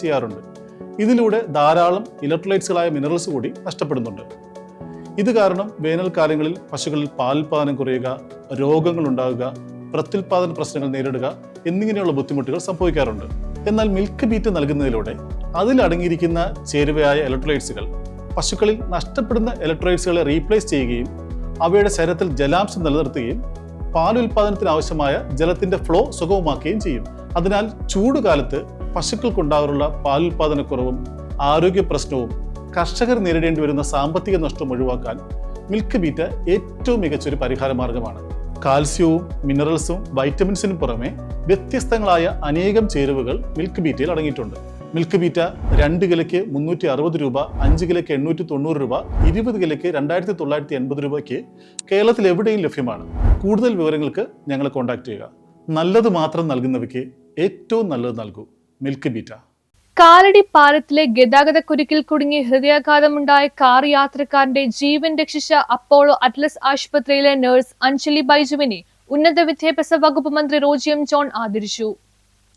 ചെയ്യാറുണ്ട്. ഇതിലൂടെ ധാരാളം ഇലക്ട്രോലൈറ്റ്സുകളായ മിനറൽസ് കൂടി നഷ്ടപ്പെടുന്നുണ്ട്. ഇത് കാരണം വേനൽക്കാലങ്ങളിൽ പശുക്കളിൽ പാലുൽപാദനം കുറയുക, രോഗങ്ങൾ ഉണ്ടാകുക, പ്രത്യുൽപാദന പ്രശ്നങ്ങൾ നേരിടുക എന്നിങ്ങനെയുള്ള ബുദ്ധിമുട്ടുകൾ സംഭവിക്കാറുണ്ട്. എന്നാൽ മിൽക്ക് ബീറ്റ് നൽകുന്നതിലൂടെ അതിലടങ്ങിയിരിക്കുന്ന ചേരുവയായ ഇലക്ട്രോലൈറ്റ്സുകൾ പശുക്കളിൽ നഷ്ടപ്പെടുന്ന ഇലക്ട്രോലൈറ്റ്സുകളെ റീപ്ലേസ് ചെയ്യുകയും അവയുടെ ശരീരത്തിൽ ജലാംശം നിലനിർത്തുകയും പാലുൽപാദനത്തിന് ആവശ്യമായ ജലത്തിന്റെ ഫ്ലോ സുഗമമാക്കുകയും ചെയ്യും. അതിനാൽ ചൂടുകാലത്ത് പശുക്കൾക്കുണ്ടാകാറുള്ള പാലുൽപാദനക്കുറവും ആരോഗ്യ പ്രശ്നവും കർഷകർ നേരിടേണ്ടി വരുന്ന സാമ്പത്തിക നഷ്ടം ഒഴിവാക്കാൻ മിൽക്ക് ബീറ്റ ഏറ്റവും മികച്ചൊരു പരിഹാര മാർഗമാണ്. കാൽസ്യവും മിനറൽസും വൈറ്റമിൻസിനും പുറമെ വ്യത്യസ്തങ്ങളായ അനേകം ചേരുവകൾ മിൽക്ക് ബീറ്റയിൽ അടങ്ങിയിട്ടുണ്ട്. മിൽക്ക് ബീറ്റ 2 കിലോയ്ക്ക് 360 രൂപ, 5 കിലോയ്ക്ക് 890 രൂപ, 20 കിലോയ്ക്ക് 2980 രൂപയ്ക്ക് കേരളത്തിൽ എവിടെയും ലഭ്യമാണ്. കൂടുതൽ വിവരങ്ങൾക്ക് ഞങ്ങളെ കോൺടാക്ട് ചെയ്യുക. നല്ലത് മാത്രം നൽകുന്നവയ്ക്ക് ഏറ്റവും നല്ലത് നൽകൂ. മിൽക്ക് ബീറ്റ. കാലടി പാലത്തിലെ ഗതാഗതക്കുരുക്കിൽ കുടുങ്ങി ഹൃദയാഘാതമുണ്ടായ കാർ യാത്രക്കാരന്റെ ജീവൻ രക്ഷിച്ച അപ്പോളോ അറ്റ്ലസ് ആശുപത്രിയിലെ നഴ്സ് അഞ്ജലി ബൈജുവിനെ ഉന്നത വിദ്യാഭ്യാസ വകുപ്പ് മന്ത്രി റോജി എം ജോൺ ആദരിച്ചു.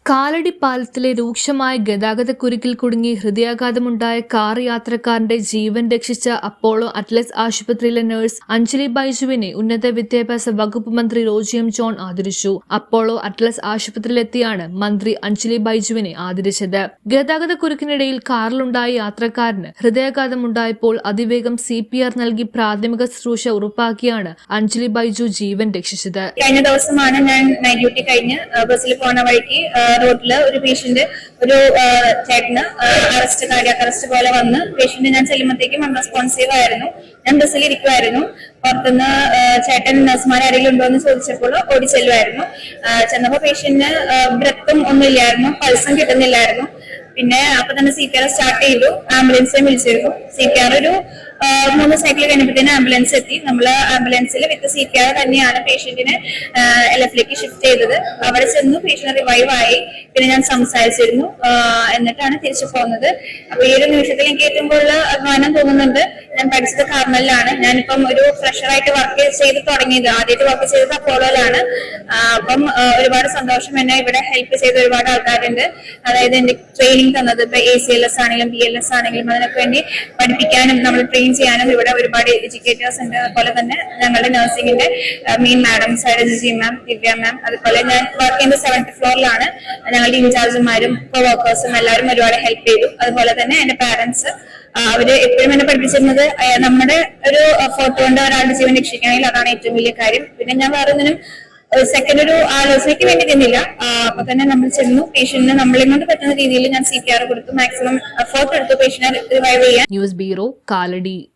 കാലടി പാലത്തിലെ രൂക്ഷമായ ഗതാഗതക്കുരുക്കിൽ കുടുങ്ങി ഹൃദയാഘാതമുണ്ടായ കാർ യാത്രക്കാരന്റെ ജീവൻ രക്ഷിച്ച അപ്പോളോ അറ്റ്ലസ് ആശുപത്രിയിലെ നഴ്സ് അഞ്ജലി ബൈജുവിനെ ഉന്നത വിദ്യാഭ്യാസ വകുപ്പ് മന്ത്രി റോജി എം ജോൺ ആദരിച്ചു. അപ്പോളോ അറ്റ്ലസ് ആശുപത്രിയിലെത്തിയാണ് മന്ത്രി അഞ്ജലി ബൈജുവിനെ ആദരിച്ചത്. ഗതാഗതക്കുരുക്കിനിടയിൽ കാറിലുണ്ടായ യാത്രക്കാരന് ഹൃദയാഘാതമുണ്ടായപ്പോൾ അതിവേഗം CPR നൽകി പ്രാഥമിക ശുശ്രൂഷ ഉറപ്പാക്കിയാണ് അഞ്ജലി ബൈജു ജീവൻ രക്ഷിച്ചത്. കഴിഞ്ഞ ദിവസമാണ് ഞാൻ നൈറ്റ് ഡ്യൂട്ടി കഴിഞ്ഞ് ബസ്സിൽ പോണ വഴിക്ക് റോഡില് ഒരു പേഷ്യന്റ്, ഒരു ചേട്ടന് കാർഡിയാക് അറസ്റ്റ് പോലെ വന്ന് പേഷ്യന്റ് ഞാൻ ചെല്ലുമ്പോഴത്തേക്കും അൺറെസ്പോൺസീവ് ആയിരുന്നു. ഞാൻ ബസ്സിൽ ഇരിക്കുമായിരുന്നു. പുറത്തുനിന്ന് ചേട്ടൻ നഴ്സുമാർ ആരെങ്കിലും ഉണ്ടോ എന്ന് ചോദിച്ചപ്പോൾ ഓടി ചെല്ലുമായിരുന്നു. ചെന്നപ്പോ പേഷ്യന്റിന് ബ്രത്തും ഒന്നുമില്ലായിരുന്നു, പൾസും കിട്ടുന്നില്ലായിരുന്നു. പിന്നെ അപ്പൊ തന്നെ CPR സ്റ്റാർട്ട് ചെയ്തു. ആംബുലൻസിനെ വിളിച്ചിരുന്നു. CPR ഒരു 3 സൈക്കിൾ കഴിഞ്ഞപ്പോഴത്തേന് ആംബുലൻസ് എത്തി. നമ്മള് ആംബുലൻസിൽ വിത്ത് CPR തന്നെയാണ് പേഷ്യന്റിനെ LFലേക്ക് ഷിഫ്റ്റ് ചെയ്തത്. അവിടെ ചെന്നു പേഷ്യന്റ് റിവൈവ് ആയി. പിന്നെ ഞാൻ സംസാരിച്ചിരുന്നു. എന്നിട്ടാണ് തിരിച്ചു പോകുന്നത്. അപ്പൊ ഈ ഒരു നിമിഷത്തിൽ എനിക്ക് ഏറ്റവും കൂടുതൽ അഭിമാനം തോന്നുന്നുണ്ട്. ഞാൻ പഠിച്ചത് കാർമലിലാണ്. ഞാനിപ്പം ഒരു ഫ്രഷറായിട്ട് വർക്ക് ചെയ്ത് തുടങ്ങിയത്, ആദ്യമായിട്ട് വർക്ക് ചെയ്തത് അപ്പോളോയിലാണ്. അപ്പം ഒരുപാട് സന്തോഷം. എന്നെ ഇവിടെ ഹെൽപ്പ് ചെയ്ത ഒരുപാട് ആൾക്കാരുണ്ട്. അതായത് എന്റെ ട്രെയിനിങ് തന്നത് ഇപ്പൊ ACLS ആണെങ്കിലും BLS ആണെങ്കിലും അതിനൊക്കെ വേണ്ടി പഠിപ്പിക്കാനും നമ്മൾ ട്രെയിൻ ചെയ്യാനും ഇവിടെ ഒരുപാട് എഡ്യൂക്കേറ്റേഴ്സ് ഉണ്ട്. അതുപോലെ തന്നെ ഞങ്ങളുടെ നഴ്സിംഗിന്റെ മെയിൻ മാഡംസ് ആയ ജിജി മാം, ദിവ്യ മാം, അതുപോലെ ഞാൻ വർക്ക് ചെയ്യുന്ന 7th ഫ്ലോറിലാണ്. ഞങ്ങളുടെ ഇൻചാർജുമാരും വർക്കേഴ്സും എല്ലാവരും ഒരുപാട് ഹെൽപ്പ് ചെയ്തു. അതുപോലെ തന്നെ എന്റെ പാരന്റ്സ്, അവര് എപ്പോഴും എന്നെ പഠിപ്പിച്ചിരുന്നത് നമ്മുടെ ഒരു ഫോട്ടോ കൊണ്ട് ഒരാളുടെ ജീവൻ രക്ഷിക്കണമെങ്കിൽ അതാണ് ഏറ്റവും വലിയ കാര്യം. പിന്നെ ഞാൻ വേറെ ഒന്നിനും സെക്കൻഡ് ഒരു ആലോചനയ്ക്ക് വേണ്ടി തന്നില്ല. അപ്പൊ തന്നെ നമ്മൾ ചെന്നു പേഷ്യന്റിന് നമ്മളെ കൊണ്ട് പറ്റുന്ന രീതിയിൽ ഞാൻ CPR കൊടുത്തു. മാക്സിമം എഫോർട്ട് എടുത്തു പേഷ്യന്റിനെ റിവൈവ് ചെയ്യാൻ. News bureau, Kalady.